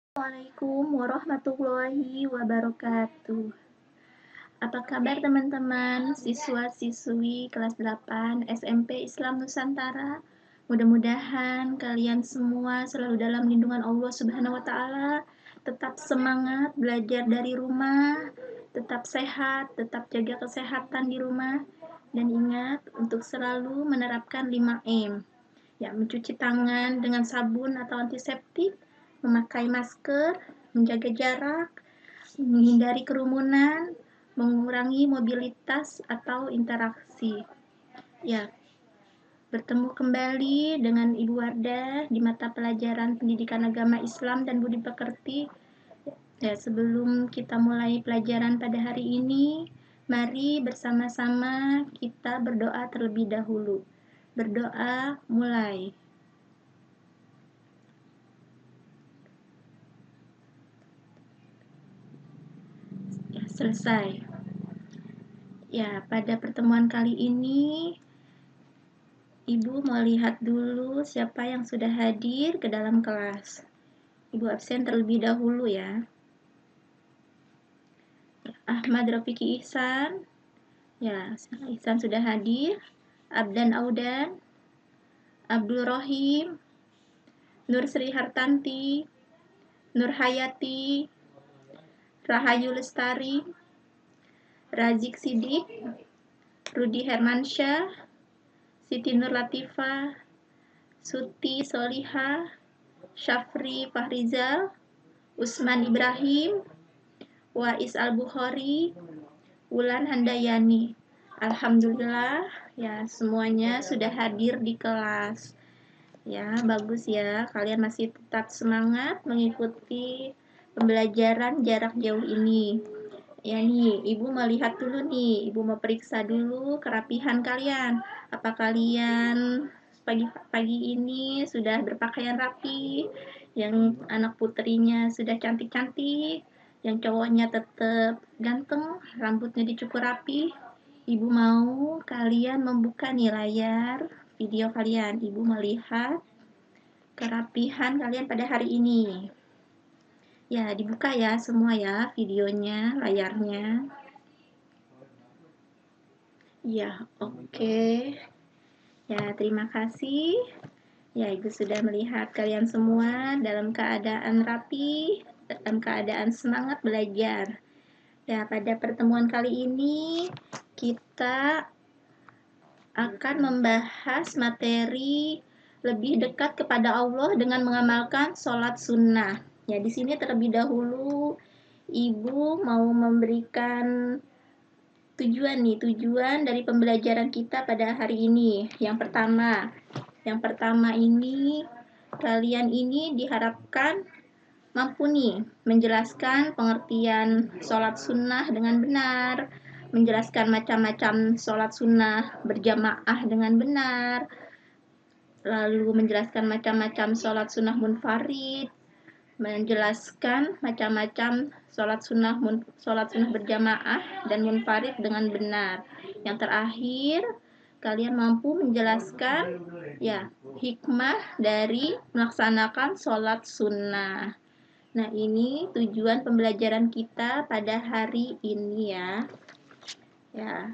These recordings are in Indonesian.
Assalamualaikum warahmatullahi wabarakatuh. Apa kabar teman-teman, siswa-siswi kelas 8 SMP Islam Nusantara? Mudah-mudahan kalian semua selalu dalam lindungan Allah Subhanahu wa taala, tetap semangat belajar dari rumah, tetap sehat, tetap jaga kesehatan di rumah, dan ingat untuk selalu menerapkan 5M. Ya, mencuci tangan dengan sabun atau antiseptik, memakai masker, menjaga jarak, menghindari kerumunan, mengurangi mobilitas atau interaksi. Ya, bertemu kembali dengan Ibu Wardah di mata pelajaran Pendidikan Agama Islam dan Budi Pekerti. Ya, sebelum kita mulai pelajaran pada hari ini, mari bersama-sama kita berdoa terlebih dahulu. Berdoa mulai. Ya, selesai. Ya, pada pertemuan kali ini Ibu mau lihat dulu siapa yang sudah hadir ke dalam kelas. Ibu absen terlebih dahulu ya. Ahmad Rafiki Ihsan. Ya, Ihsan sudah hadir. Abdan Audan, Abdul Rohim, Nur Sri Hartanti, Nur Hayati, Rahayu Lestari, Razik Sidik, Rudi Hermansyah, Siti Nur Latifah, Suti Soliha, Syafri Fahrizal, Usman Ibrahim, Wais Al-Bukhari, Wulan Handayani. Alhamdulillah ya, semuanya sudah hadir di kelas. Ya, bagus ya, kalian masih tetap semangat mengikuti pembelajaran jarak jauh ini. Ya nih, Ibu mau lihat dulu nih, Ibu mau periksa dulu kerapihan kalian. Apa kalian pagi ini sudah berpakaian rapi? Yang anak putrinya sudah cantik-cantik, yang cowoknya tetap ganteng, rambutnya dicukur rapi. Ibu mau kalian membuka nih layar video kalian. Ibu melihat kerapihan kalian pada hari ini. Ya, dibuka ya semua ya videonya, layarnya. Ya, oke. Ya, terima kasih. Ya, Ibu sudah melihat kalian semua dalam keadaan rapi, dalam keadaan semangat belajar. Ya, pada pertemuan kali ini kita akan membahas materi lebih dekat kepada Allah dengan mengamalkan sholat sunnah. Ya, di sini terlebih dahulu Ibu mau memberikan tujuan dari pembelajaran kita pada hari ini. Yang pertama ini kalian ini diharapkan mampu nih menjelaskan pengertian sholat sunnah dengan benar, menjelaskan macam-macam sholat sunnah berjamaah dengan benar, lalu menjelaskan macam-macam sholat sunnah munfarid, menjelaskan macam-macam sholat sunnah berjamaah dan munfarid dengan benar. Yang terakhir, kalian mampu menjelaskan ya hikmah dari melaksanakan sholat sunnah. Nah, ini tujuan pembelajaran kita pada hari ini ya. Ya,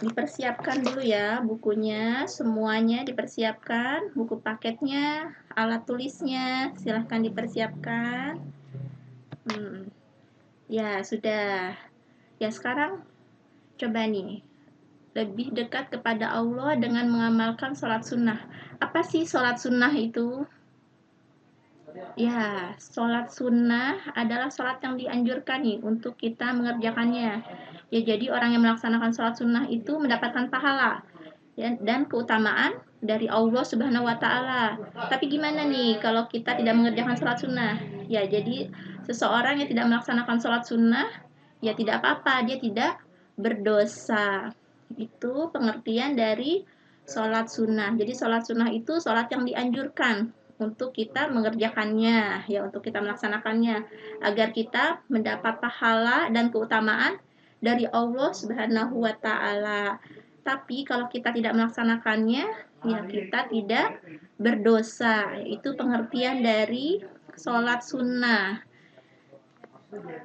dipersiapkan dulu ya bukunya, semuanya dipersiapkan, buku paketnya, alat tulisnya, silahkan dipersiapkan. Ya, sudah. Ya, sekarang coba nih, lebih dekat kepada Allah dengan mengamalkan sholat sunnah. Apa sih sholat sunnah itu? Ya, sholat sunnah adalah sholat yang dianjurkan nih untuk kita mengerjakannya. Ya, jadi orang yang melaksanakan sholat sunnah itu mendapatkan pahala dan keutamaan dari Allah Subhanahu wa taala. Tapi gimana nih kalau kita tidak mengerjakan sholat sunnah? Ya, jadi seseorang yang tidak melaksanakan sholat sunnah, ya tidak apa-apa, dia tidak berdosa. Itu pengertian dari sholat sunnah. Jadi sholat sunnah itu sholat yang dianjurkan untuk kita mengerjakannya, ya untuk kita melaksanakannya, agar kita mendapat pahala dan keutamaan dari Allah Subhanahu wa taala. Tapi kalau kita tidak melaksanakannya, ya kita tidak berdosa. Itu pengertian dari sholat sunnah.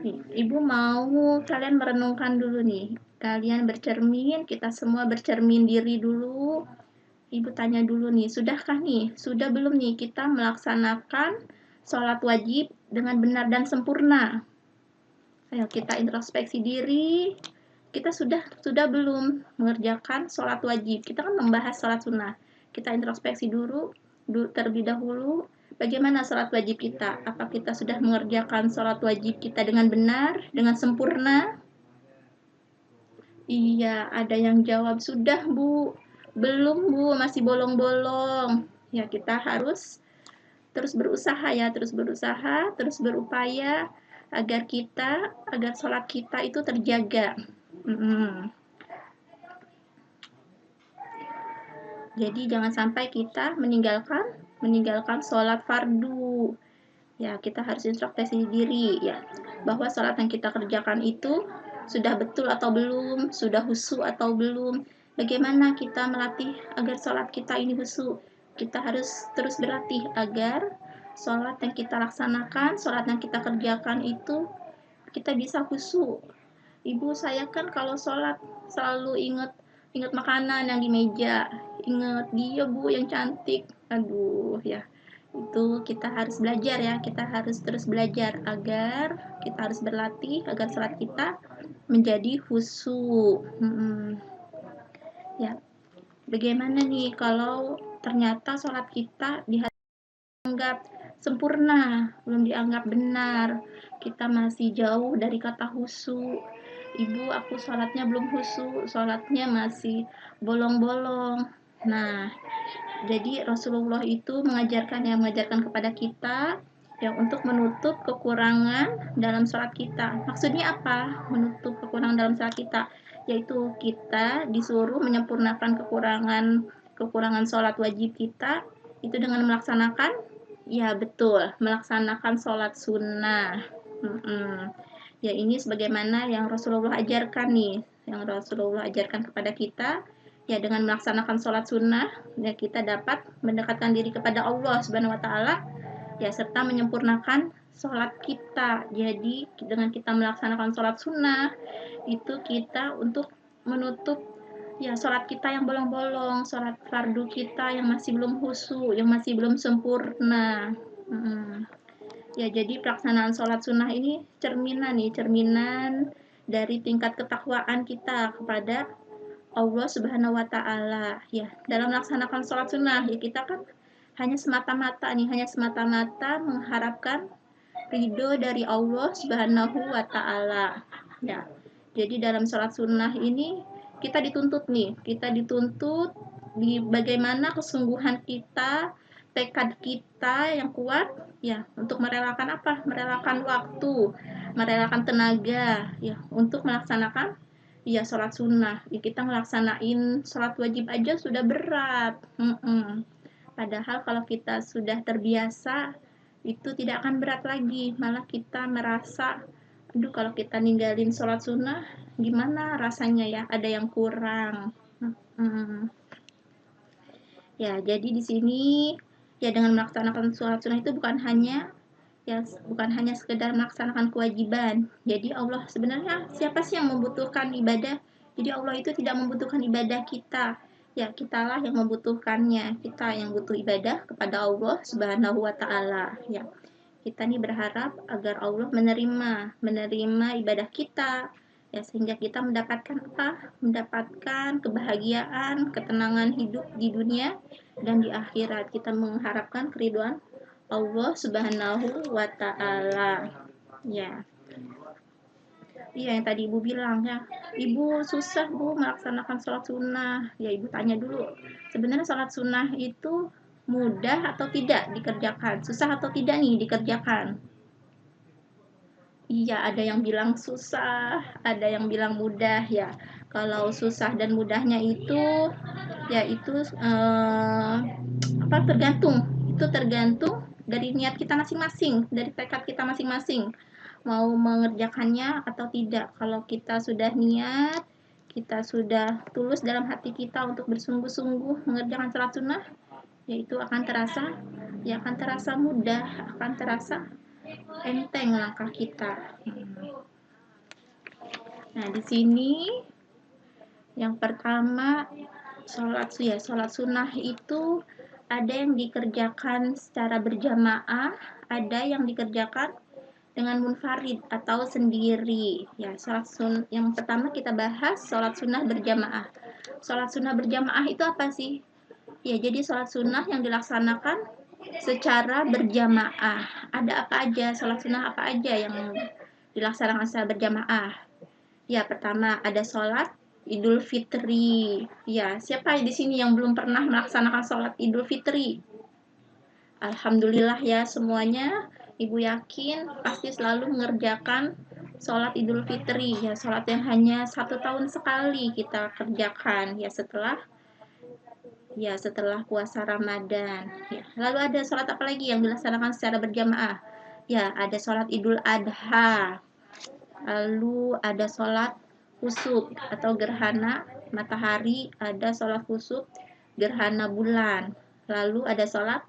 Nih, Ibu mau kalian merenungkan dulu nih. Kalian bercermin, kita semua bercermin diri dulu. Ibu tanya dulu nih, sudahkah nih? Sudah belum nih kita melaksanakan sholat wajib dengan benar dan sempurna? Ayo kita introspeksi diri. Kita sudah belum mengerjakan sholat wajib? Kita kan membahas sholat sunnah. Kita introspeksi dulu terlebih dahulu. Bagaimana sholat wajib kita? Apa kita sudah mengerjakan sholat wajib kita dengan benar, dengan sempurna? Iya, ada yang jawab, sudah Bu. Belum Bu, masih bolong-bolong. Ya, kita harus terus berusaha ya, terus berupaya agar sholat kita itu terjaga. Jadi jangan sampai kita meninggalkan sholat fardu. Ya, kita harus introspeksi diri ya, bahwa sholat yang kita kerjakan itu sudah betul atau belum, sudah khusyuk atau belum. Bagaimana kita melatih agar sholat kita ini khusyuk? Kita harus terus berlatih agar sholat yang kita laksanakan, sholat yang kita kerjakan itu kita bisa khusyuk. Ibu saya kan kalau sholat selalu ingat makanan yang di meja, ingat dia Bu yang cantik. Aduh ya, itu kita harus belajar ya, kita harus terus belajar agar kita harus berlatih agar sholat kita menjadi khusyuk. Ya, bagaimana nih kalau ternyata sholat kita dianggap sempurna, belum dianggap benar, kita masih jauh dari kata khusyuk. Ibu, aku sholatnya belum khusyuk, sholatnya masih bolong-bolong. Nah, jadi Rasulullah itu mengajarkan kepada kita yang untuk menutup kekurangan dalam sholat kita. Maksudnya apa? Menutup kekurangan dalam sholat kita, yaitu kita disuruh menyempurnakan kekurangan sholat wajib kita itu dengan melaksanakan, ya betul, melaksanakan sholat sunnah. Ya, ini sebagaimana yang Rasulullah ajarkan nih, yang Rasulullah ajarkan kepada kita. Ya, dengan melaksanakan sholat sunnah, ya kita dapat mendekatkan diri kepada Allah Subhanahu wa Ta'ala, ya serta menyempurnakan sholat kita. Jadi dengan kita melaksanakan sholat sunnah, itu kita untuk menutup ya sholat kita yang bolong-bolong, sholat fardu kita yang masih belum khusyuk, yang masih belum sempurna. Ya, jadi pelaksanaan sholat sunnah ini cerminan dari tingkat ketakwaan kita kepada Allah Subhanahu wa Ta'ala. Ya, dalam melaksanakan sholat sunnah ya kita kan hanya semata-mata mengharapkan ridho dari Allah Subhanahu wa Ta'ala. Ya, jadi dalam sholat sunnah ini kita dituntut di bagaimana kesungguhan kita, tekad kita yang kuat ya untuk merelakan apa? Merelakan waktu, merelakan tenaga ya untuk melaksanakan ya sholat sunnah. Ya, kita ngelaksanain sholat wajib aja sudah berat. Padahal kalau kita sudah terbiasa itu tidak akan berat lagi, malah kita merasa aduh kalau kita ninggalin sholat sunnah gimana rasanya ya, ada yang kurang. Ya, jadi di sini ya dengan melaksanakan sholat sunnah itu bukan hanya sekedar melaksanakan kewajiban. Jadi Allah sebenarnya siapa sih yang membutuhkan ibadah? Jadi Allah itu tidak membutuhkan ibadah kita. Ya, kitalah yang membutuhkannya. Kita yang butuh ibadah kepada Allah Subhanahu wa Ta'ala. Ya. Kita nih berharap agar Allah menerima ibadah kita. Ya, sehingga kita mendapatkan apa? Mendapatkan kebahagiaan, ketenangan hidup di dunia dan di akhirat. Kita mengharapkan keridhaan Allah Subhanahu wa Ta'ala. Ya. Iya, yang tadi Ibu bilang ya, Ibu susah Bu melaksanakan sholat sunnah. Ya, Ibu tanya dulu, sebenarnya sholat sunnah itu mudah atau tidak dikerjakan? Susah atau tidak nih dikerjakan? Iya, ada yang bilang susah, ada yang bilang mudah ya. Kalau susah dan mudahnya itu ya itu tergantung. Itu tergantung dari niat kita masing-masing, dari tekad kita masing-masing. Mau mengerjakannya atau tidak. Kalau kita sudah niat, kita sudah tulus dalam hati kita untuk bersungguh-sungguh mengerjakan sholat sunnah, yaitu akan terasa mudah, akan terasa enteng langkah kita. Nah, di sini yang pertama sholat sunnah itu ada yang dikerjakan secara berjamaah, ada yang dikerjakan dengan munfarid atau sendiri. Ya, yang pertama kita bahas sholat sunnah berjamaah. Sholat sunnah berjamaah itu apa sih? Ya, jadi sholat sunnah yang dilaksanakan secara berjamaah. Ada apa aja? Sholat sunnah apa aja yang dilaksanakan secara berjamaah? Ya, pertama ada sholat Idul Fitri. Ya, siapa di sini yang belum pernah melaksanakan sholat Idul Fitri? Alhamdulillah ya semuanya. Ibu yakin pasti selalu mengerjakan sholat Idul Fitri. Ya, sholat yang hanya 1 tahun sekali kita kerjakan. Ya, setelah puasa Ramadan. Ya, lalu ada sholat apa lagi yang dilaksanakan secara berjamaah? Ya, ada sholat Idul Adha. Lalu ada sholat khusuf atau gerhana matahari, ada sholat khusuf gerhana bulan, lalu ada sholat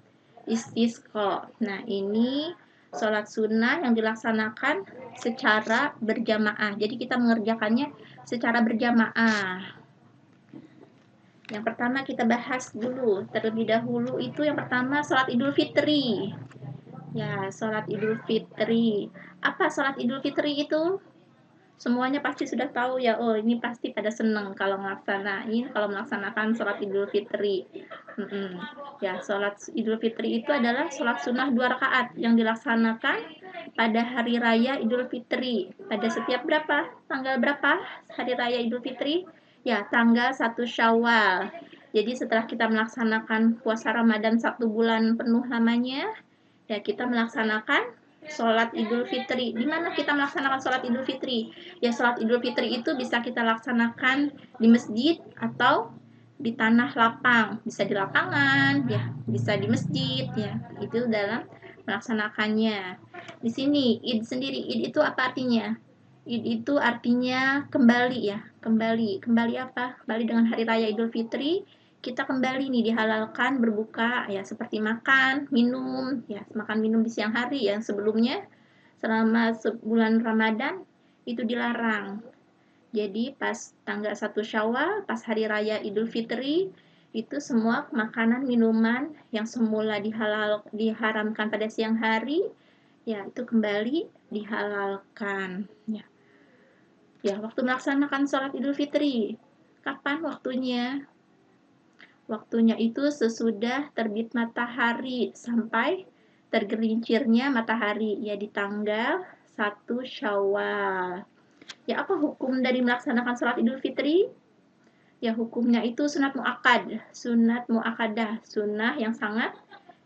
istisqa. Nah, ini sholat sunnah yang dilaksanakan secara berjamaah, jadi kita mengerjakannya secara berjamaah. Yang pertama kita bahas dulu terlebih dahulu, itu yang pertama sholat Idul Fitri. Ya, sholat Idul Fitri. Apa sholat Idul Fitri itu? Semuanya pasti sudah tahu ya. Oh, ini pasti pada seneng kalau melaksanakan sholat Idul Fitri. Ya, sholat Idul Fitri itu adalah sholat sunnah 2 rakaat yang dilaksanakan pada hari raya Idul Fitri. Pada setiap tanggal berapa hari raya Idul Fitri? Ya, tanggal 1 Syawal. Jadi setelah kita melaksanakan puasa Ramadan 1 bulan penuh lamanya, ya kita melaksanakan sholat Idul Fitri. Di mana kita melaksanakan sholat Idul Fitri? Ya, sholat Idul Fitri itu bisa kita laksanakan di masjid atau di tanah lapang. Bisa di lapangan, ya, bisa di masjid, ya. Itu dalam melaksanakannya. Di sini Id sendiri, Id itu apa artinya? Id itu artinya kembali, ya. Kembali apa? Kembali dengan hari raya Idul Fitri. Kita kembali nih dihalalkan berbuka, ya, seperti makan, minum, ya, makan minum di siang hari yang sebelumnya selama sebulan Ramadan itu dilarang. Jadi pas tanggal 1 Syawal, pas hari raya Idul Fitri, itu semua makanan minuman yang semula diharamkan pada siang hari, ya itu kembali dihalalkan. Ya, waktu melaksanakan sholat Idul Fitri, kapan waktunya? Waktunya itu sesudah terbit matahari sampai tergelincirnya matahari, ya di tanggal 1 Syawal. Ya, apa hukum dari melaksanakan sholat Idul Fitri? Ya, hukumnya itu sunat mu'akkadah, sunnah yang sangat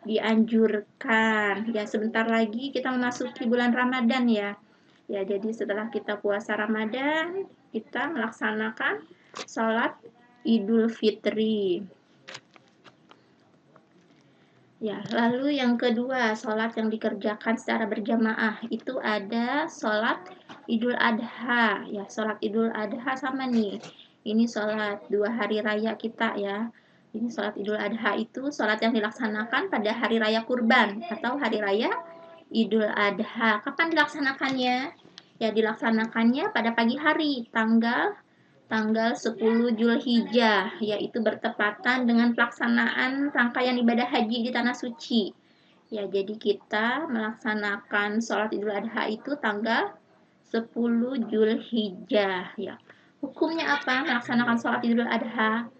dianjurkan. Ya, sebentar lagi kita memasuki bulan Ramadan ya. Ya, jadi setelah kita puasa Ramadan, kita melaksanakan sholat Idul Fitri. Ya, lalu yang kedua, sholat yang dikerjakan secara berjamaah itu ada sholat Idul Adha. Ya, sholat Idul Adha sama nih. Ini sholat 2 hari raya kita ya. Ini sholat Idul Adha itu sholat yang dilaksanakan pada hari raya kurban atau hari raya Idul Adha. Kapan dilaksanakannya? Ya, dilaksanakannya pada pagi hari, tanggal 10 Zulhijjah, yaitu bertepatan dengan pelaksanaan rangkaian ibadah haji di Tanah Suci. Ya, jadi kita melaksanakan sholat Idul Adha itu tanggal 10 Zulhijjah. Ya. Hukumnya apa melaksanakan sholat Idul Adha?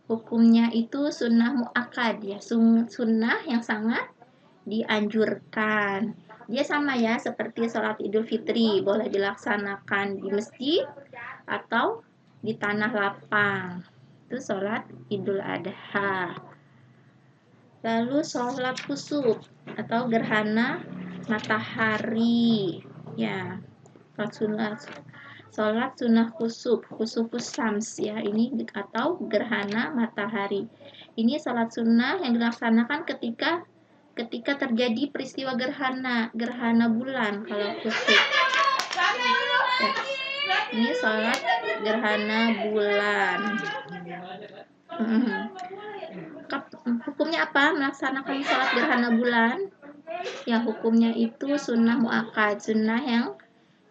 Hukumnya itu sunnah mu'akkad, ya, sunnah yang sangat dianjurkan. Dia sama ya seperti sholat Idul Fitri, boleh dilaksanakan di masjid atau di tanah lapang. Itu sholat Idul Adha. Lalu sholat khusuf atau gerhana matahari. Ya, sholat sunnah khusufus syams ya, ini atau gerhana matahari. Ini sholat sunnah yang dilaksanakan ketika terjadi peristiwa gerhana bulan kalau khusuf. Ya. Ini sholat gerhana bulan. Hukum hukumnya apa? Melaksanakan sholat gerhana bulan. Ya, hukumnya itu sunnah muakkad, sunnah yang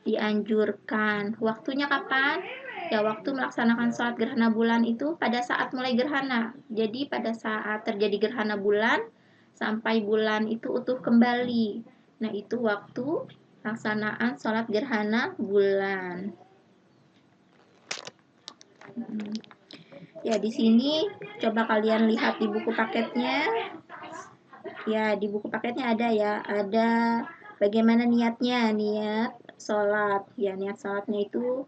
dianjurkan. Waktunya kapan? Ya, waktu melaksanakan sholat gerhana bulan itu pada saat mulai gerhana. Jadi pada saat terjadi gerhana bulan sampai bulan itu utuh kembali. Nah, itu waktu pelaksanaan sholat gerhana bulan. Ya, di sini coba kalian lihat di buku paketnya. Ya, di buku paketnya ada ya, ada bagaimana niatnya, niat sholat. Ya, niat sholatnya itu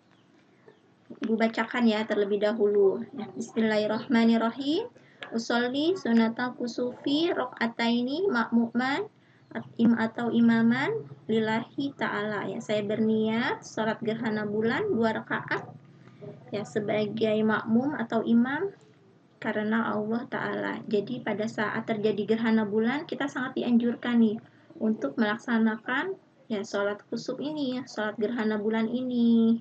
Ibu bacakan ya terlebih dahulu. Ya, Bismillahirrahmanirrahim. Usolli sunata kusufi rok'ataini ma'mu'man atau imaman lillahi ta'ala. Ya, saya berniat sholat gerhana bulan 2 rakaat ya sebagai makmum atau imam karena Allah Ta'ala. Jadi pada saat terjadi gerhana bulan kita sangat dianjurkan nih untuk melaksanakan ya sholat kusuf ini, sholat gerhana bulan ini.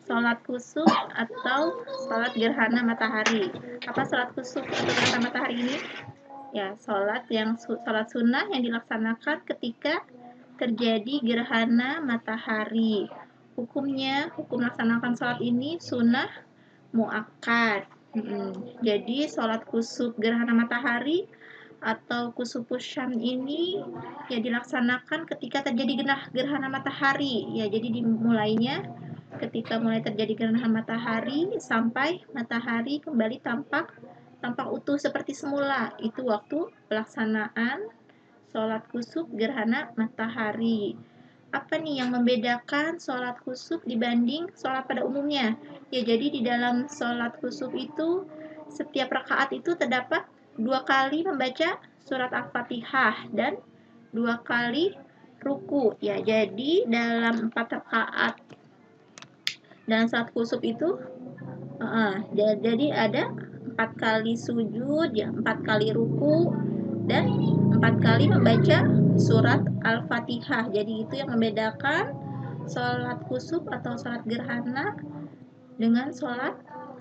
Sholat kusuf atau sholat gerhana matahari. Apa sholat kusuf atau gerhana matahari ini? Ya, sholat sunnah yang dilaksanakan ketika terjadi gerhana matahari. Hukumnya, hukum melaksanakan sholat ini sunnah muakkad. Jadi sholat kusuf gerhana matahari atau kusufus syam ini ya dilaksanakan ketika terjadi gerhana matahari. Ya, jadi dimulainya ketika mulai terjadi gerhana matahari sampai matahari kembali tampak utuh seperti semula. Itu waktu pelaksanaan sholat kusuf gerhana matahari. Apa nih yang membedakan sholat kusuf dibanding sholat pada umumnya? Ya, jadi di dalam sholat kusuf itu setiap rakaat itu terdapat 2 kali membaca surat Al-Fatihah dan 2 kali ruku. Ya, jadi dalam 4 rakaat dalam sholat kusuf itu jadi ada 4 kali sujud, ya 4 kali ruku dan 4 kali membaca surat Al-Fatihah. Jadi itu yang membedakan sholat kusuf atau sholat gerhana dengan sholat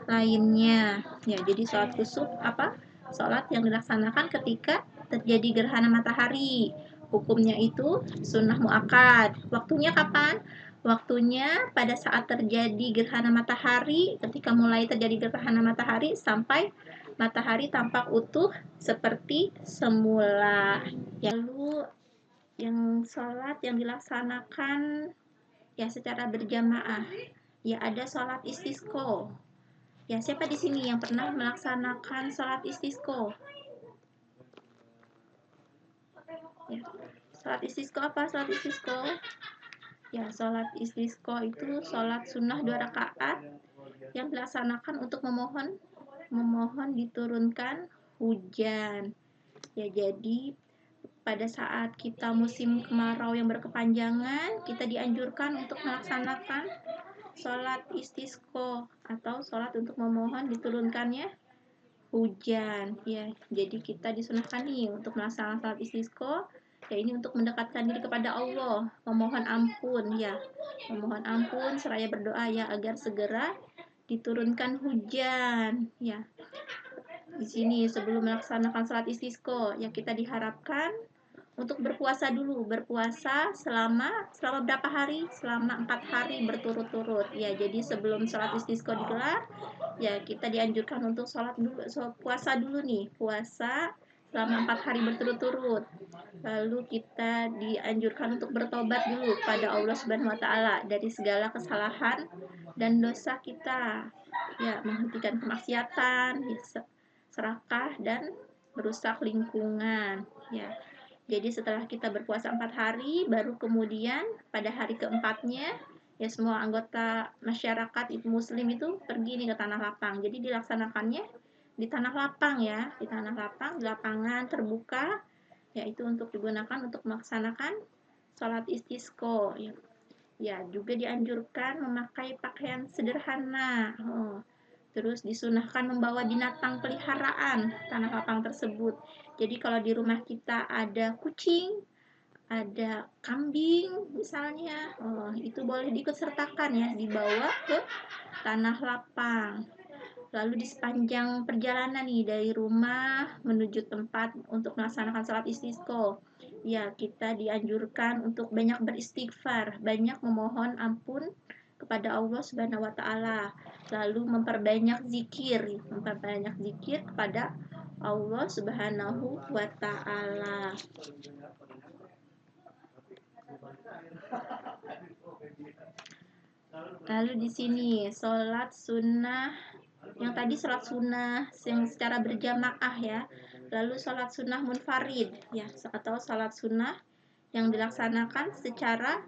lainnya. Ya, jadi sholat kusuf apa? Sholat yang dilaksanakan ketika terjadi gerhana matahari. Hukumnya itu sunnah muakkad. Waktunya kapan? Waktunya pada saat terjadi gerhana matahari, ketika mulai terjadi gerhana matahari sampai matahari tampak utuh seperti semula. Lalu yang sholat yang dilaksanakan ya secara berjamaah, ya ada sholat istisqa. Ya, siapa di sini yang pernah melaksanakan sholat istisqa? Ya, sholat istisqa apa? Sholat istisqa? Ya, sholat istisqa itu sholat sunnah 2 rakaat yang dilaksanakan untuk memohon diturunkan hujan. Ya, jadi pada saat kita musim kemarau yang berkepanjangan, kita dianjurkan untuk melaksanakan sholat istisqa atau sholat untuk memohon diturunkannya hujan. Ya, jadi kita disunahkan nih untuk melaksanakan sholat istisqa. Ya, ini untuk mendekatkan diri kepada Allah, memohon ampun ya, memohon ampun seraya berdoa ya agar segera diturunkan hujan. Ya, di sini sebelum melaksanakan sholat istisqa ya kita diharapkan untuk berpuasa dulu, berpuasa selama berapa hari? Selama 4 hari berturut-turut. Ya, jadi sebelum sholat istisqa digelar, ya kita dianjurkan untuk puasa dulu nih, puasa selama 4 hari berturut-turut. Lalu kita dianjurkan untuk bertobat dulu pada Allah Subhanahu wa taala dari segala kesalahan dan dosa kita. Ya, menghentikan kemaksiatan, serakah dan merusak lingkungan. Ya. Jadi setelah kita berpuasa 4 hari, baru kemudian pada hari keempatnya ya semua anggota masyarakat muslim itu pergi nih ke tanah lapang. Jadi dilaksanakannya di tanah lapang ya, di tanah lapang, di lapangan terbuka, yaitu untuk digunakan untuk melaksanakan sholat istisqa. Ya, juga dianjurkan memakai pakaian sederhana. Terus disunahkan membawa binatang peliharaan tanah lapang tersebut. Jadi kalau di rumah kita ada kucing, ada kambing misalnya, itu boleh diikut sertakan ya, dibawa ke tanah lapang. Lalu di sepanjang perjalanan nih dari rumah menuju tempat untuk melaksanakan sholat istisqa, ya kita dianjurkan untuk banyak beristighfar, banyak memohon ampun kepada Allah Subhanahu wa taala, lalu memperbanyak zikir kepada Allah Subhanahu wa taala. Lalu di sini sholat sunnah, yang tadi sholat sunnah yang secara berjamaah ya. Lalu sholat sunnah munfarid ya, atau sholat sunnah yang dilaksanakan secara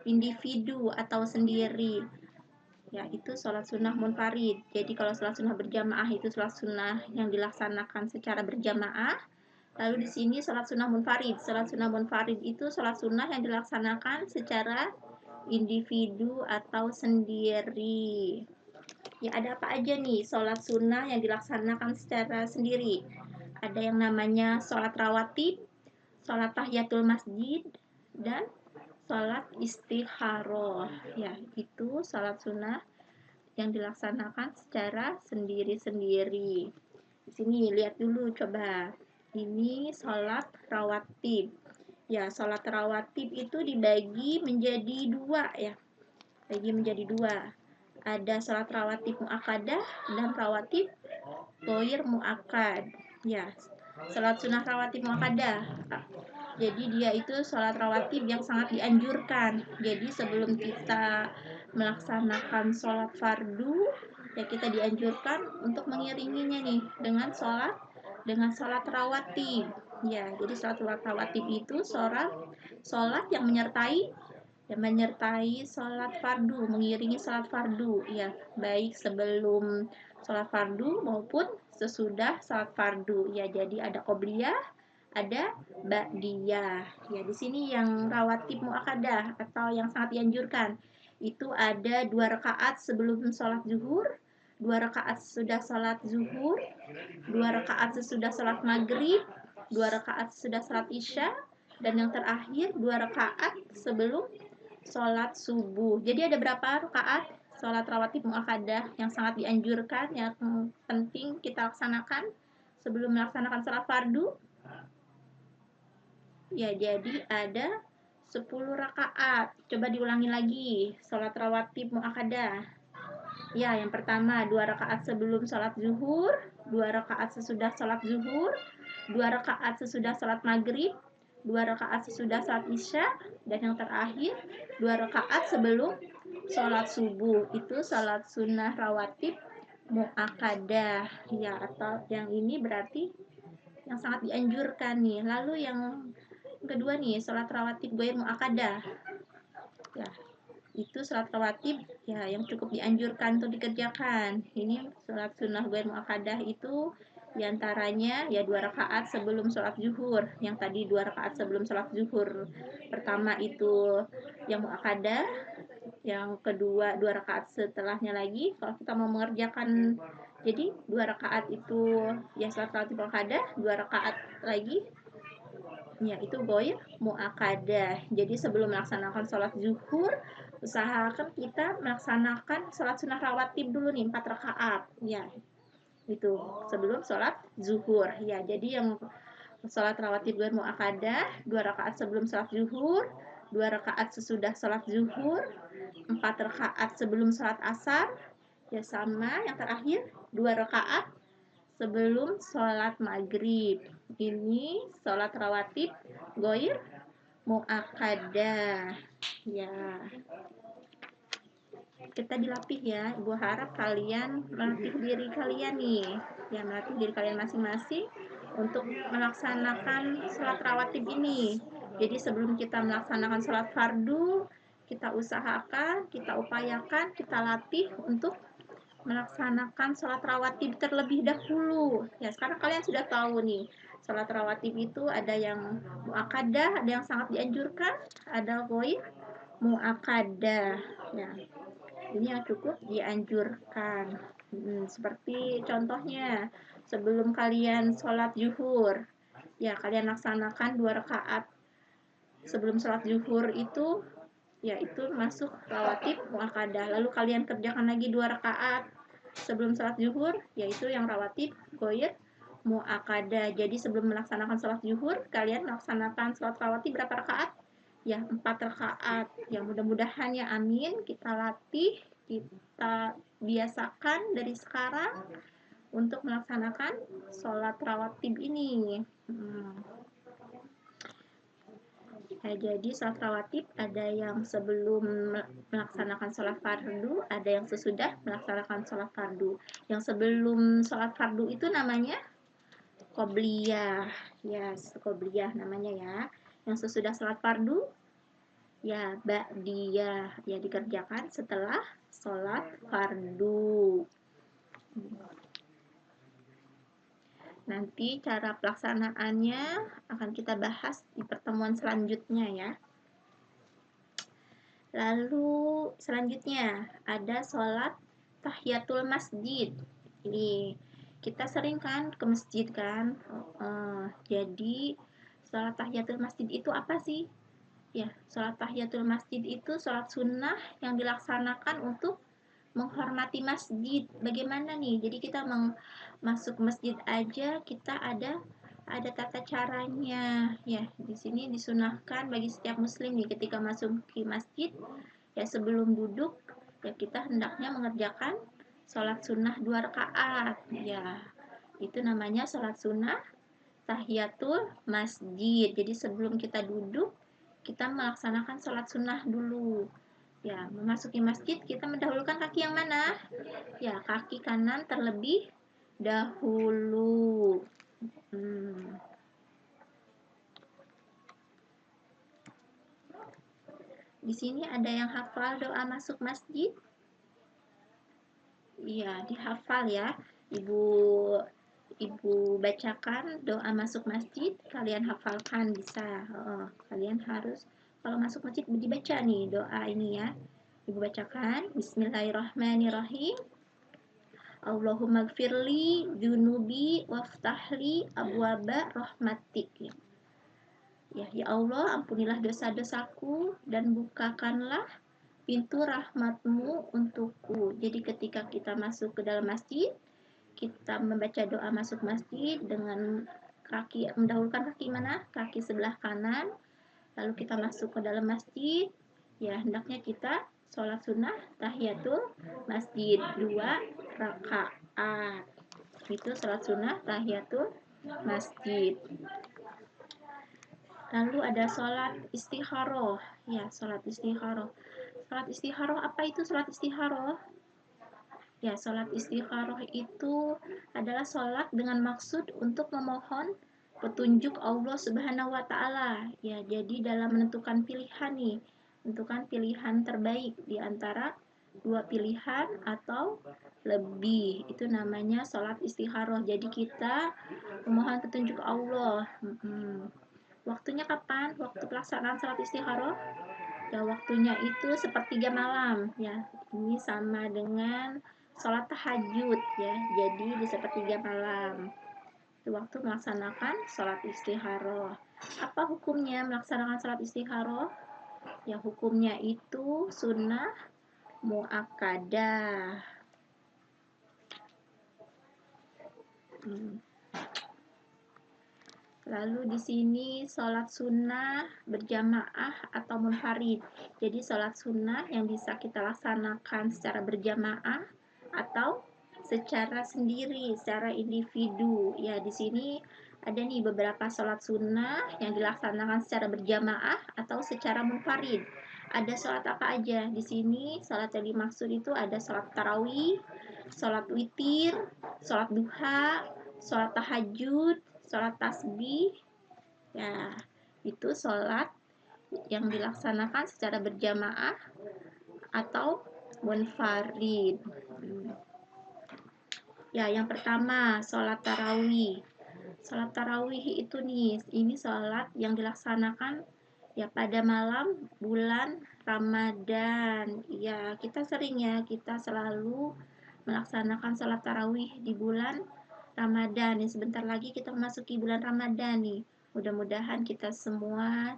individu atau sendiri. Ya, itu sholat sunnah munfarid. Jadi kalau sholat sunnah berjamaah itu sholat sunnah yang dilaksanakan secara berjamaah. Lalu di sini sholat sunnah munfarid. Sholat sunnah munfarid itu sholat sunnah yang dilaksanakan secara individu atau sendiri. Ya, ada apa aja nih sholat sunnah yang dilaksanakan secara sendiri? Ada yang namanya sholat rawatib, sholat tahiyatul masjid, dan sholat istikharoh. Ya, itu sholat sunnah yang dilaksanakan secara sendiri-sendiri. Di sini lihat dulu coba. Ini sholat rawatib. Ya, sholat rawatib itu dibagi menjadi dua ya. Bagi menjadi dua. Ada sholat rawatib mu'akadah dan rawatib ghair mu'akad. Ya, sholat sunnah rawatib mu'akadah. Jadi dia itu sholat rawatib yang sangat dianjurkan. Jadi sebelum kita melaksanakan sholat fardu, ya kita dianjurkan untuk mengiringinya nih dengan sholat rawatib. Ya, jadi sholat rawatib itu sholat yang menyertai sholat fardu, mengiringi sholat fardu, ya baik sebelum sholat fardu maupun sesudah sholat fardu. Ya, jadi ada qobliyah, ada ba'diyah. Ya, di sini yang rawatib muakkadah atau yang sangat dianjurkan itu ada 2 rakaat sebelum sholat zuhur, 2 rakaat sesudah sholat zuhur, 2 rakaat sesudah sholat maghrib, 2 rakaat sesudah sholat isya, dan yang terakhir 2 rakaat sebelum sholat subuh. Jadi ada berapa rakaat sholat rawatib muakkadah yang sangat dianjurkan, yang penting kita laksanakan sebelum melaksanakan sholat fardu? Ya, jadi ada 10 rakaat. Coba diulangi lagi sholat rawatib muakkadah. Ya, yang pertama 2 rakaat sebelum sholat zuhur, 2 rakaat sesudah sholat zuhur, 2 rakaat sesudah sholat maghrib, 2 rakaat sesudah sholat isya, dan yang terakhir 2 rakaat sebelum sholat subuh. Itu sholat sunnah rawatib muakkadah. Ya, atau yang ini berarti yang sangat dianjurkan nih. Lalu yang kedua nih, sholat rawatib ghair muakkadah. Ya, itu sholat rawatib ya yang cukup dianjurkan untuk dikerjakan. Ini sholat sunnah ghair muakkadah itu diantaranya ya 2 rakaat sebelum sholat zuhur. Yang tadi 2 rakaat sebelum sholat zuhur pertama itu yang muakkadah, yang kedua 2 rakaat setelahnya lagi. Kalau kita mau mengerjakan jadi 2 rakaat itu ya sholat rawatib muakkadah, 2 rakaat lagi ya itu ghair muakkadah. Jadi sebelum melaksanakan sholat zuhur, usahakan kita melaksanakan sholat sunnah rawatib dulu nih 4 rakaat. Ya, itu sebelum sholat zuhur. Ya, jadi yang sholat rawatib ghair muakkadah 2 rakaat sebelum sholat zuhur, 2 rakaat sesudah sholat zuhur, 4 rakaat sebelum sholat asar, ya sama yang terakhir 2 rakaat sebelum sholat maghrib. Ini sholat rawatib ghair muakkadah. Ya, kita dilatih ya. Ibu harap kalian melatih diri kalian nih, ya melatih diri kalian masing-masing untuk melaksanakan sholat rawatib ini. Jadi sebelum kita melaksanakan sholat fardu, kita usahakan, kita upayakan, kita latih untuk melaksanakan sholat rawatib terlebih dahulu. Ya, sekarang kalian sudah tahu nih, sholat rawatib itu ada yang muakkadah, ada yang sangat dianjurkan, ada ghair muakkadah. Ya, ini yang cukup dianjurkan. Seperti contohnya, sebelum kalian sholat zuhur, ya kalian laksanakan 2 rakaat sebelum sholat zuhur itu ya itu masuk rawatib muakkadah. Lalu kalian kerjakan lagi 2 rakaat sebelum sholat zuhur, yaitu yang rawatib, goir, mu'akada. Jadi sebelum melaksanakan sholat zuhur, kalian melaksanakan sholat rawatib berapa rakaat? Ya, 4 rakaat. Ya, mudah-mudahan ya, amin. Kita latih, kita biasakan dari sekarang untuk melaksanakan sholat rawatib ini. Ya, jadi sholat rawatib ada yang sebelum melaksanakan sholat fardu, ada yang sesudah melaksanakan sholat fardu. Yang sebelum sholat fardu itu namanya qobliyah, ya qobliyah namanya ya. Yang sesudah sholat fardu, ya ba'diyah, ya dikerjakan setelah sholat fardu. Nanti cara pelaksanaannya akan kita bahas di pertemuan selanjutnya ya. Lalu selanjutnya ada sholat tahiyatul masjid. Ini kita sering kan ke masjid kan. Jadi sholat tahiyatul masjid itu apa sih? Ya, sholat tahiyatul masjid itu sholat sunnah yang dilaksanakan untuk menghormati masjid. Bagaimana nih? Jadi kita masuk masjid aja kita ada tata caranya. Ya, di sini disunahkan bagi setiap muslim nih ketika masuk ke masjid, ya sebelum duduk ya kita hendaknya mengerjakan sholat sunnah 2 rakaat. Ya, itu namanya sholat sunnah tahiyatul masjid. Jadi sebelum kita duduk kita melaksanakan sholat sunnah dulu. Ya, memasuki masjid kita mendahulukan kaki yang mana? Ya, kaki kanan terlebih dahulu. Di sini ada yang hafal doa masuk masjid? Iya, dihafal ya. Ibu bacakan doa masuk masjid, kalian hafalkan bisa. Kalian harus kalau masuk masjid dibaca nih doa ini ya. Ibu bacakan Bismillahirrahmanirrahim. Allahumma gfirli junubi waftahli abwaba rahmatik. Ya Allah, ampunilah dosa-dosaku dan bukakanlah pintu rahmatmu untukku. Jadi ketika kita masuk ke dalam masjid, kita membaca doa masuk masjid dengan kaki, mendahulukan kaki mana? Kaki sebelah kanan. Lalu kita masuk ke dalam masjid, ya hendaknya kita sholat sunnah tahiyatul masjid 2 rakaat. Itu sholat sunnah tahiyatul masjid. Lalu ada sholat istikharoh. Ya, sholat istikharoh. Sholat istikharoh, apa itu sholat istikharoh? Ya, sholat istikharoh itu adalah sholat dengan maksud untuk memohon petunjuk Allah Subhanahu wa Ta'ala. Ya, jadi dalam menentukan pilihan nih, menentukan pilihan terbaik di antara 2 pilihan atau lebih. Itu namanya sholat istikharoh. Jadi kita memohon petunjuk Allah. Waktunya kapan? Waktu pelaksanaan sholat istikharoh? Ya, waktunya itu sepertiga malam. Ya, ini sama dengan sholat tahajud ya. Jadi di sepertiga malam itu waktu melaksanakan sholat istikharoh. Apa hukumnya melaksanakan sholat istikharoh? Ya, hukumnya itu sunnah muakkadah. Lalu di sini sholat sunnah berjamaah atau munfarid. Jadi sholat sunnah yang bisa kita laksanakan secara berjamaah atau secara sendiri, secara individu. Ya, di sini ada nih beberapa sholat sunnah yang dilaksanakan secara berjamaah atau secara munfarid. Ada sholat apa aja? Di sini sholat yang dimaksud itu ada sholat tarawih, sholat witir, sholat duha, sholat tahajud, sholat tasbih. Ya, itu sholat yang dilaksanakan secara berjamaah atau munfarid. Ya, yang pertama sholat tarawih. Sholat tarawih itu nih, ini sholat yang dilaksanakan ya pada malam bulan Ramadan. Ya, kita sering ya, kita selalu melaksanakan sholat tarawih di bulan Ramadan. Sebentar lagi kita memasuki bulan Ramadan nih. Mudah-mudahan kita semua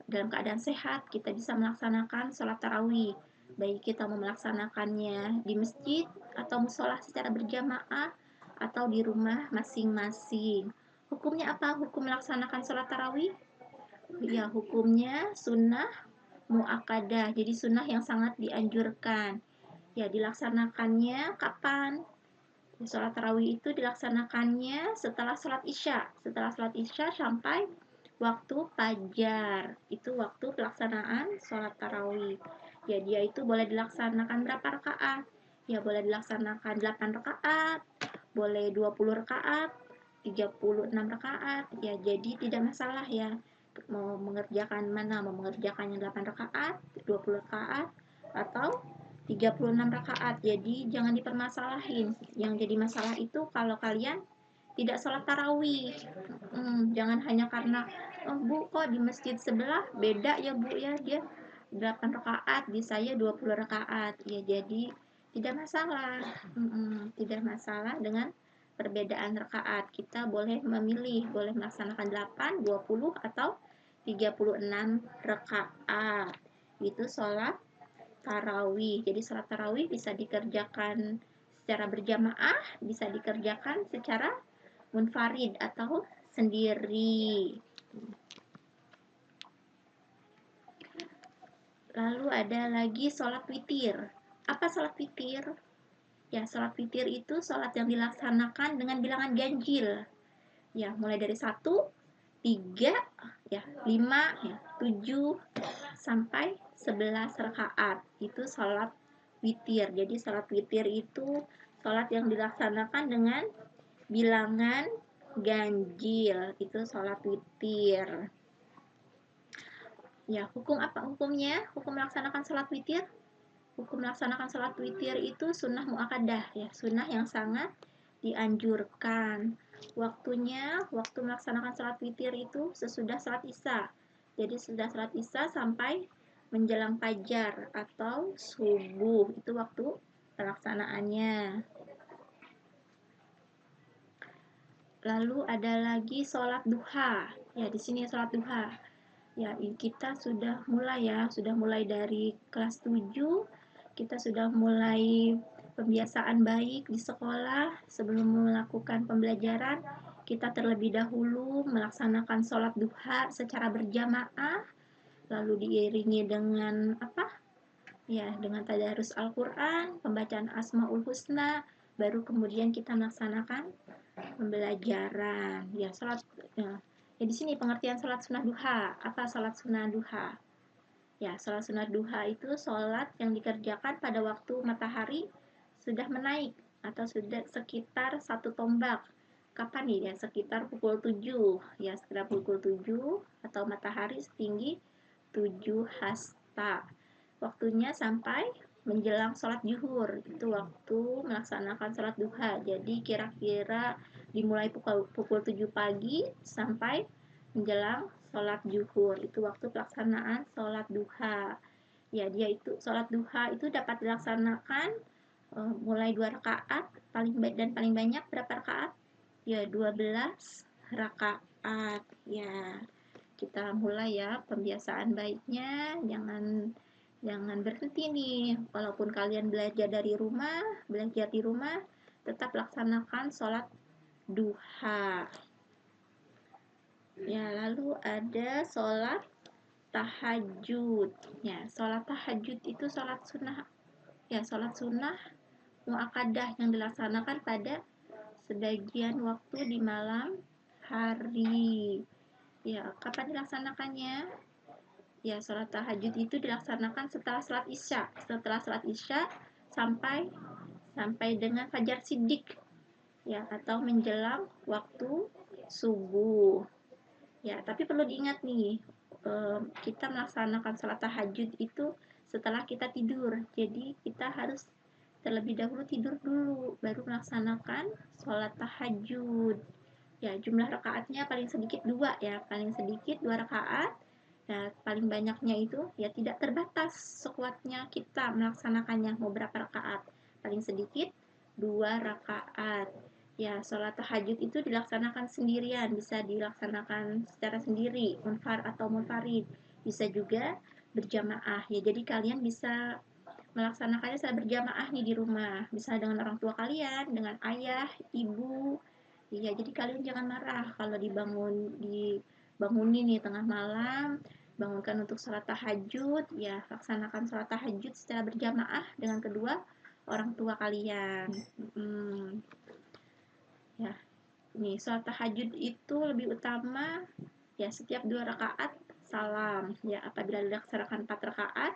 dalam keadaan sehat, kita bisa melaksanakan sholat tarawih. Baik kita mau melaksanakannya di masjid atau musola secara berjamaah atau di rumah masing-masing. Hukumnya apa? Hukum melaksanakan sholat tarawih? Ya, hukumnya sunnah muakkadah. Jadi sunnah yang sangat dianjurkan. Ya, dilaksanakannya kapan? Sholat tarawih itu dilaksanakannya setelah sholat isya. Setelah sholat isya sampai waktu fajar. Itu waktu pelaksanaan sholat tarawih. Ya, dia itu boleh dilaksanakan berapa rakaat? Ya, boleh dilaksanakan 8 rakaat, boleh 20 rakaat, 36 rakaat. Ya, jadi tidak masalah ya. Mau mengerjakan mana? Mau mengerjakan yang 8 rakaat, 20 rakaat, atau 36 rakaat. Jadi jangan dipermasalahin. Yang jadi masalah itu kalau kalian tidak sholat tarawih. Jangan hanya karena Bu kok di masjid sebelah beda ya Bu ya, dia 8 rakaat di saya 20 rakaat. Ya jadi tidak masalah. Tidak masalah dengan perbedaan rakaat. Kita boleh memilih, boleh melaksanakan 8, 20 atau 36 rakaat. Itu sholat tarawih. Jadi sholat tarawih bisa dikerjakan secara berjamaah, bisa dikerjakan secara munfarid atau sendiri. Lalu ada lagi sholat witir. Apa sholat witir? Ya, sholat witir itu sholat yang dilaksanakan dengan bilangan ganjil. Ya, mulai dari 1, 3, ya, 5, ya, 7, sampai 11 rakaat. Itu sholat witir. Jadi sholat witir itu sholat yang dilaksanakan dengan bilangan ganjil. Itu sholat witir. Ya, hukum apa hukumnya? Hukum melaksanakan sholat witir? Hukum melaksanakan sholat witir itu sunnah muakkadah ya, sunnah yang sangat dianjurkan. Waktu melaksanakan sholat witir itu sesudah sholat isya. Jadi sudah sholat isya sampai menjelang fajar atau subuh, itu waktu pelaksanaannya. Lalu ada lagi sholat duha. Ya, di sini sholat duha. Ya, kita sudah mulai dari kelas 7. Kita sudah mulai pembiasaan baik di sekolah. Sebelum melakukan pembelajaran, kita terlebih dahulu melaksanakan sholat duha secara berjamaah, lalu diiringi dengan Ya, dengan tadarus Al-Quran, pembacaan Asmaul Husna, baru kemudian kita melaksanakan pembelajaran. Ya, di sini pengertian sholat sunnah duha. Apa sholat sunnah duha? Ya, sholat sunnah duha itu sholat yang dikerjakan pada waktu matahari sudah menaik atau sudah sekitar 1 tombak. Kapan nih? Ya, sekitar pukul 7. Ya, sekitar pukul 7 atau matahari setinggi 7 hasta. Waktunya sampai menjelang sholat zuhur. Itu waktu melaksanakan sholat duha. Jadi kira-kira dimulai pukul 7 pagi sampai menjelang sholat zuhur. Itu waktu pelaksanaan sholat duha. Ya, dia itu sholat duha itu dapat dilaksanakan mulai 2 rakaat dan paling banyak berapa rakaat? Ya, 12 rakaat. Ya, kita mulai ya pembiasaan baiknya, jangan berhenti nih. Walaupun kalian belajar di rumah, tetap laksanakan sholat duha. Ya, lalu ada sholat tahajud. Ya, sholat tahajud itu sholat sunnah muakkadah yang dilaksanakan pada sebagian waktu di malam hari. Ya, kapan dilaksanakannya? Ya, sholat tahajud itu dilaksanakan setelah sholat isya. Setelah sholat isya sampai dengan fajar siddiq. Ya, atau menjelang waktu subuh. Ya, tapi perlu diingat nih, kita melaksanakan sholat tahajud itu setelah kita tidur. Jadi kita harus terlebih dahulu tidur dulu, baru melaksanakan sholat tahajud. Ya, jumlah rakaatnya paling sedikit 2 ya, paling sedikit 2 rakaat. Nah, paling banyaknya itu ya tidak terbatas sekuatnya kita melaksanakannya mau berapa rakaat. Paling sedikit 2 rakaat. Ya, sholat tahajud itu dilaksanakan sendirian, bisa dilaksanakan secara sendiri, munfarid, bisa juga berjamaah. Ya, jadi kalian bisa melaksanakannya secara berjamaah nih di rumah, misalnya dengan orang tua kalian, dengan ayah, ibu. Iya, jadi kalian jangan marah kalau dibangunin nih tengah malam, bangunkan untuk sholat tahajud, ya laksanakan sholat tahajud secara berjamaah dengan kedua orang tua kalian. Ya, nih sholat tahajud itu lebih utama ya setiap 2 rakaat salam. Ya, apabila dilaksanakan 4 rakaat,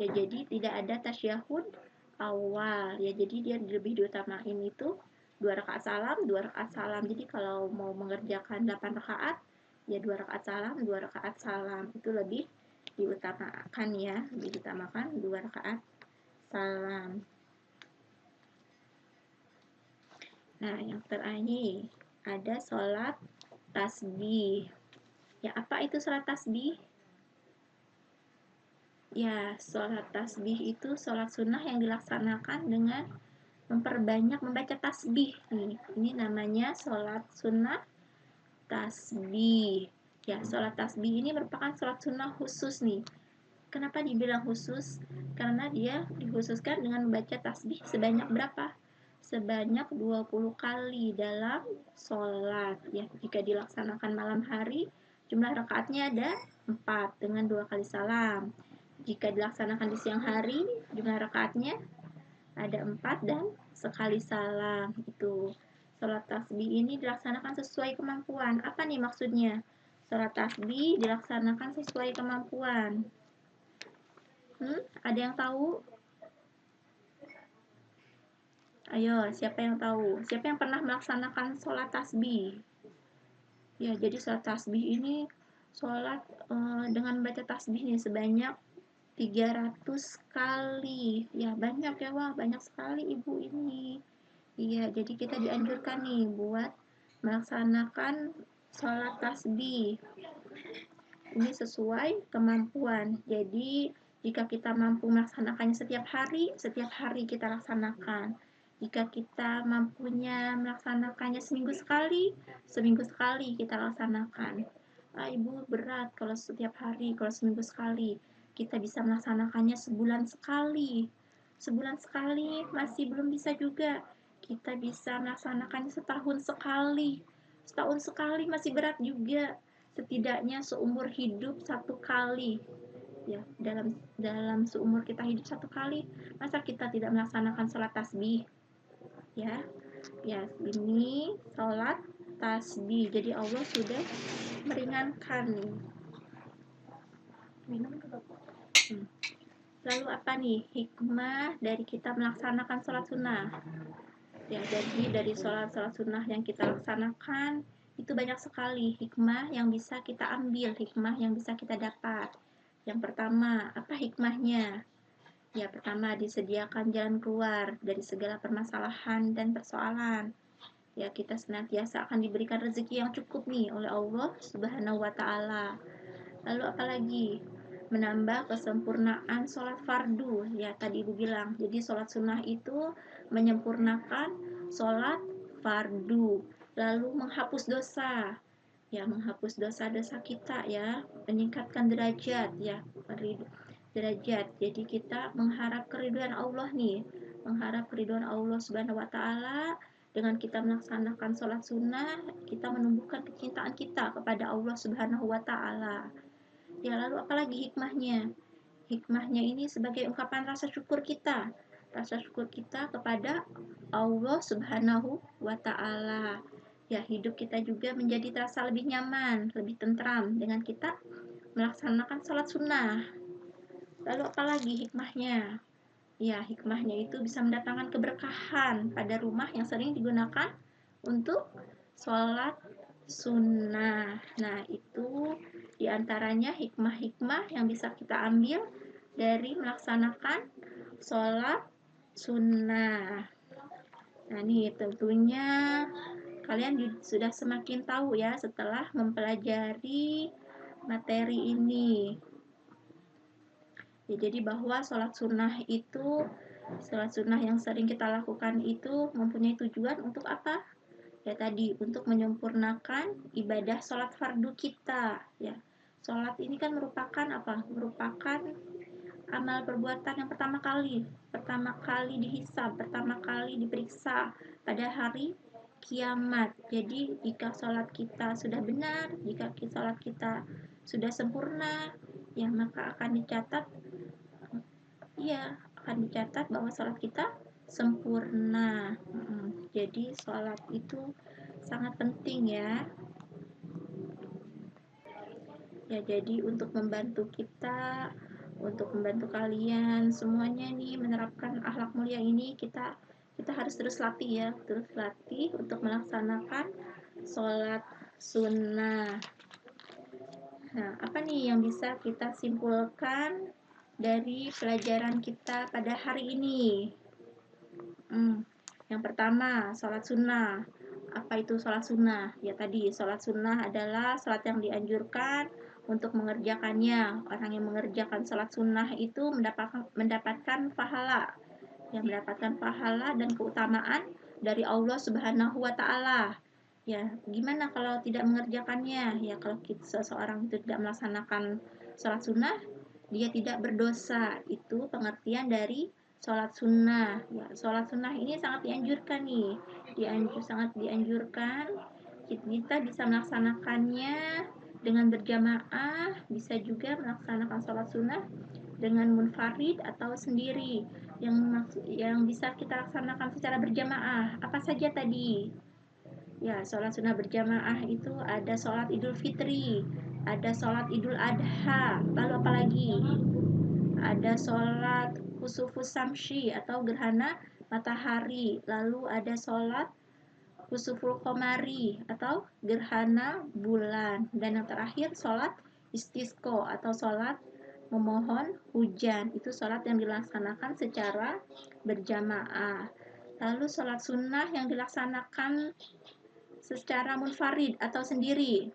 ya jadi tidak ada tasyahud awal. Ya, jadi dia lebih diutamain itu 2 rakaat salam, 2 rakaat salam. Jadi kalau mau mengerjakan 8 rakaat, ya 2 rakaat salam, 2 rakaat salam. Itu lebih diutamakan ya, lebih diutamakan 2 rakaat salam. Nah, yang terakhir ada sholat tasbih. Ya, apa itu sholat tasbih? Ya, sholat tasbih itu sholat sunnah yang dilaksanakan dengan memperbanyak membaca tasbih. Ini namanya sholat sunnah tasbih. Ya, sholat tasbih ini merupakan sholat sunnah khusus nih. Kenapa dibilang khusus? Karena dia dikhususkan dengan membaca tasbih sebanyak berapa? Sebanyak 20 kali dalam sholat. Ya, jika dilaksanakan malam hari, jumlah rakaatnya ada 4 dengan 2 kali salam. Jika dilaksanakan di siang hari, jumlah rakaatnya ada 4 dan sekali salam. Itu sholat tasbih ini dilaksanakan sesuai kemampuan. Apa nih maksudnya? Sholat tasbih dilaksanakan sesuai kemampuan. Ada yang tahu? Ayo, siapa yang tahu? Siapa yang pernah melaksanakan sholat tasbih? Ya, jadi sholat tasbih ini sholat dengan baca tasbih nih sebanyak 300 kali. Ya, banyak ya, wah banyak sekali ibu ini. Iya, jadi kita dianjurkan nih buat melaksanakan sholat tasbih. Ini sesuai kemampuan. Jadi, jika kita mampu melaksanakannya setiap hari kita laksanakan. Jika kita mampunya melaksanakannya seminggu sekali kita laksanakan. Ibu berat kalau setiap hari, kalau seminggu sekali. Kita bisa melaksanakannya sebulan sekali. Sebulan sekali masih belum bisa juga. Kita bisa melaksanakannya setahun sekali. Setahun sekali masih berat juga. Setidaknya seumur hidup 1 kali. Ya, dalam seumur kita hidup 1 kali, masa kita tidak melaksanakan sholat tasbih? Ya, ini sholat tasbih. Jadi Allah sudah meringankan nih. Lalu apa nih hikmah dari kita melaksanakan sholat sunnah? Ya, jadi dari sholat sunnah yang kita laksanakan itu banyak sekali hikmah yang bisa kita ambil, hikmah yang bisa kita dapat. Yang pertama, apa hikmahnya? Ya, pertama disediakan jalan keluar dari segala permasalahan dan persoalan. Ya, kita senantiasa akan diberikan rezeki yang cukup nih oleh Allah Subhanahu wa taala. Lalu apalagi? Menambah kesempurnaan sholat fardu. Ya, tadi Ibu bilang, jadi sholat sunnah itu menyempurnakan sholat fardu. Lalu menghapus dosa. Ya, menghapus dosa-dosa kita ya, meningkatkan derajat ya, derajat. Jadi kita mengharap keridhaan Allah nih, mengharap keridhaan Allah Subhanahu wa taala. Dengan kita melaksanakan sholat sunnah, kita menumbuhkan kecintaan kita kepada Allah Subhanahu wa taala. Ya, lalu apalagi hikmahnya? Hikmahnya ini sebagai ungkapan rasa syukur kita. Rasa syukur kita kepada Allah Subhanahu wa taala. Ya, hidup kita juga menjadi terasa lebih nyaman, lebih tentram dengan kita melaksanakan sholat sunnah. Lalu apalagi hikmahnya? Ya, hikmahnya itu bisa mendatangkan keberkahan pada rumah yang sering digunakan untuk sholat sunnah. Nah, itu diantaranya hikmah-hikmah yang bisa kita ambil dari melaksanakan sholat sunnah. Nah, nih tentunya kalian sudah semakin tahu ya setelah mempelajari materi ini. Ya, jadi bahwa sholat sunnah yang sering kita lakukan itu mempunyai tujuan untuk apa? Ya tadi, untuk menyempurnakan ibadah sholat fardu kita. Ya, sholat ini kan merupakan apa? Merupakan amal perbuatan yang pertama kali dihisab, pertama kali diperiksa pada hari kiamat. Jadi jika sholat kita sudah benar, jika sholat kita sudah sempurna, ya maka akan dicatat, ya akan dicatat bahwa sholat kita sempurna. Jadi sholat itu sangat penting ya. Ya, jadi untuk membantu kita, untuk membantu kalian semuanya nih menerapkan akhlak mulia ini, kita harus terus latih ya, terus latih untuk melaksanakan sholat sunnah. Nah, apa nih yang bisa kita simpulkan dari pelajaran kita pada hari ini? Yang pertama, sholat sunnah. Apa itu sholat sunnah? Ya tadi, sholat sunnah adalah sholat yang dianjurkan untuk mengerjakannya. Orang yang mengerjakan sholat sunnah itu mendapatkan pahala. Yang mendapatkan pahala dan keutamaan dari Allah Subhanahu wa Ta'ala. Ya, gimana kalau tidak mengerjakannya? Ya, kalau seseorang itu tidak melaksanakan sholat sunnah, dia tidak berdosa. Itu pengertian dari sholat sunnah. Ya, sholat sunnah ini sangat dianjurkan nih, sangat dianjurkan. Kita bisa melaksanakannya dengan berjamaah, bisa juga melaksanakan sholat sunnah dengan munfarid atau sendiri. Yang bisa kita laksanakan secara berjamaah apa saja tadi? Ya, sholat sunnah berjamaah itu ada sholat Idul Fitri, ada sholat Idul Adha, lalu apa lagi? Ada sholat Khusufus Samsi atau gerhana matahari, lalu ada sholat Khusuful Qamari atau gerhana bulan, dan yang terakhir sholat Istisqo atau sholat memohon hujan. Itu sholat yang dilaksanakan secara berjamaah. Lalu sholat sunnah yang dilaksanakan secara munfarid atau sendiri,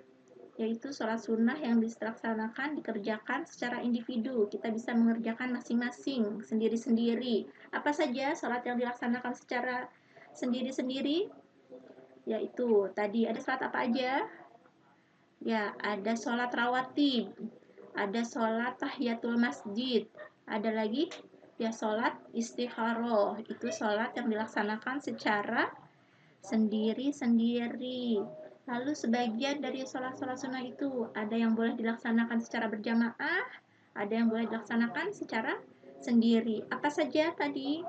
yaitu sholat sunnah yang dilaksanakan, dikerjakan secara individu. Kita bisa mengerjakan masing-masing, sendiri-sendiri. Apa saja sholat yang dilaksanakan secara sendiri-sendiri? Yaitu tadi ada sholat apa aja? Ya, ada sholat rawatib, ada sholat tahiyatul masjid, ada lagi ya sholat istikharoh. Itu sholat yang dilaksanakan secara sendiri-sendiri. Lalu sebagian dari sholat-sholat sunnah itu ada yang boleh dilaksanakan secara berjamaah, ada yang boleh dilaksanakan secara sendiri. Apa saja tadi?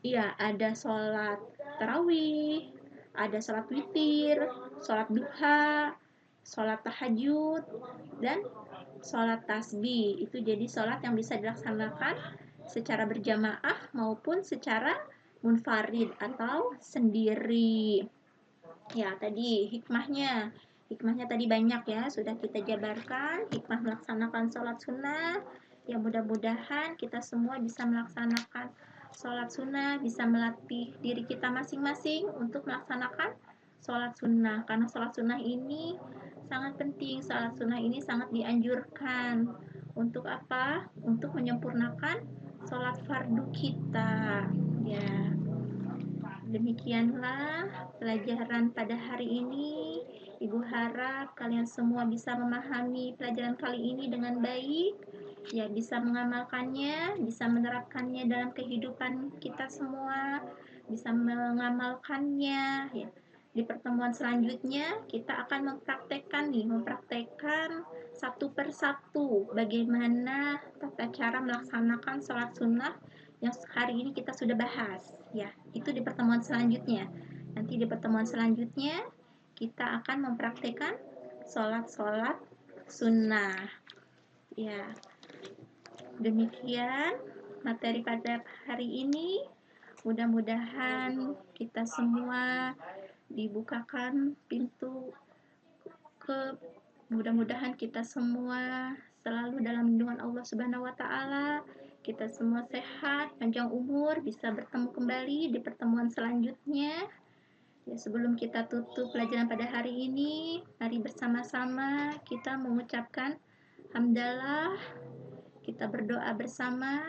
Iya, ada sholat tarawih, ada sholat witir, sholat duha, sholat tahajud, dan sholat tasbih. Itu jadi sholat yang bisa dilaksanakan secara berjamaah maupun secara munfarid atau sendiri. Ya, tadi hikmahnya tadi banyak ya, sudah kita jabarkan hikmah melaksanakan sholat sunnah. Ya, mudah-mudahan kita semua bisa melaksanakan sholat sunnah, bisa melatih diri kita masing-masing untuk melaksanakan sholat sunnah, karena sholat sunnah ini sangat penting. Sholat sunnah ini sangat dianjurkan. Untuk apa? Untuk menyempurnakan sholat fardu kita. Ya, demikianlah pelajaran pada hari ini. Ibu harap kalian semua bisa memahami pelajaran kali ini dengan baik, ya, bisa mengamalkannya, bisa menerapkannya dalam kehidupan kita semua, bisa mengamalkannya, ya. Di pertemuan selanjutnya kita akan mempraktekkan satu persatu bagaimana tata cara melaksanakan sholat sunnah yang hari ini kita sudah bahas, ya. Itu di pertemuan selanjutnya. Nanti di pertemuan selanjutnya kita akan mempraktekkan sholat-sholat sunnah, ya. Demikian materi pada hari ini. Mudah-mudahan kita semua dibukakan pintu ke mudah-mudahan kita semua selalu dalam lindungan Allah Subhanahu wa Ta'ala. Kita semua sehat, panjang umur, bisa bertemu kembali di pertemuan selanjutnya. Ya, sebelum kita tutup pelajaran pada hari ini, mari bersama-sama kita mengucapkan hamdalah, kita berdoa bersama,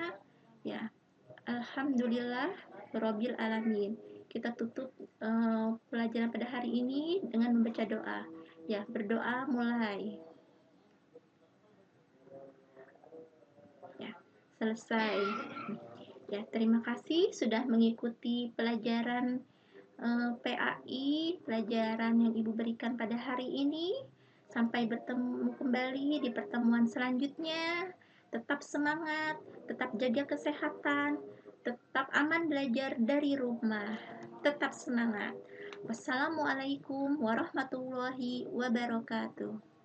ya. Alhamdulillah Rabbil Alamin. Kita tutup pelajaran pada hari ini dengan membaca doa. Ya, berdoa mulai. Ya. selesai. Ya, terima kasih sudah mengikuti pelajaran PAI, pelajaran yang Ibu berikan pada hari ini. Sampai bertemu kembali di pertemuan selanjutnya. Tetap semangat, tetap jaga kesehatan, tetap aman belajar dari rumah. Tetap semangat. Wassalamualaikum warahmatullahi wabarakatuh.